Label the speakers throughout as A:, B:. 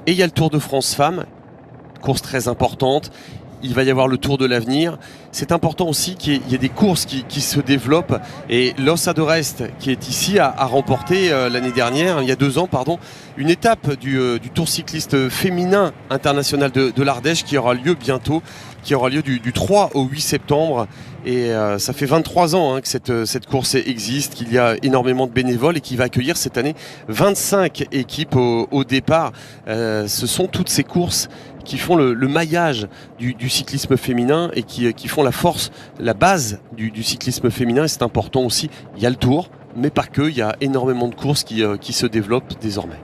A: Et il y a le Tour de France Femmes, course très importante. Il va y avoir le Tour de l'Avenir. C'est important aussi qu'il y ait des courses qui se développent. Et Los Adorest, qui est ici, a remporté l'année dernière, il y a 2 ans, pardon, une étape du Tour cycliste féminin international de l'Ardèche qui aura lieu bientôt, qui aura lieu du 3 au 8 septembre. Et ça fait 23 ans que cette course existe, qu'il y a énormément de bénévoles et qui va accueillir cette année 25 équipes au départ. Ce sont toutes ces courses qui font le maillage du cyclisme féminin et qui font la force, la base du cyclisme féminin. Et c'est important aussi, il y a le Tour, mais pas que, il y a énormément de courses qui se développent désormais.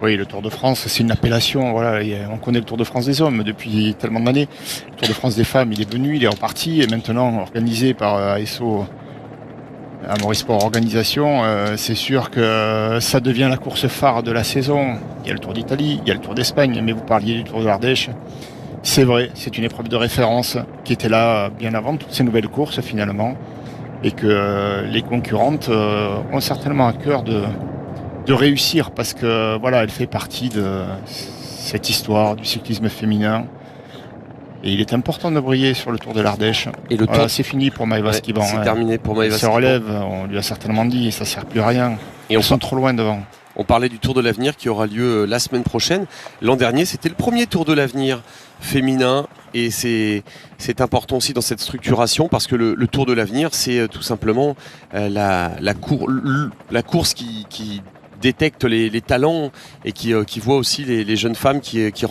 B: Oui, le Tour de France, c'est une appellation. Voilà, on connaît le Tour de France des hommes depuis tellement d'années. Le Tour de France des femmes, il est venu, il est reparti, et maintenant organisé par ASO, Amaury Sport Organisation. C'est sûr que ça devient la course phare de la saison. Il y a le Tour d'Italie, il y a le Tour d'Espagne, mais vous parliez du Tour de l'Ardèche. C'est vrai, c'est une épreuve de référence qui était là bien avant toutes ces nouvelles courses finalement, et que les concurrentes ont certainement à cœur de réussir, parce que voilà, elle fait partie de cette histoire du cyclisme féminin et il est important de briller sur le Tour de l'Ardèche. Et le Tour, c'est fini pour Maëva Skiban.
A: C'est terminé pour Maëva Skiban.
B: Se relève, on lui a certainement dit, ça sert plus à rien. Et ils sont trop loin devant.
A: On parlait du Tour de l'Avenir qui aura lieu la semaine prochaine. L'an dernier, c'était le premier Tour de l'Avenir féminin et c'est important aussi dans cette structuration parce que le Tour de l'Avenir, c'est tout simplement la course qui détecte les talents et qui voit aussi les jeunes femmes qui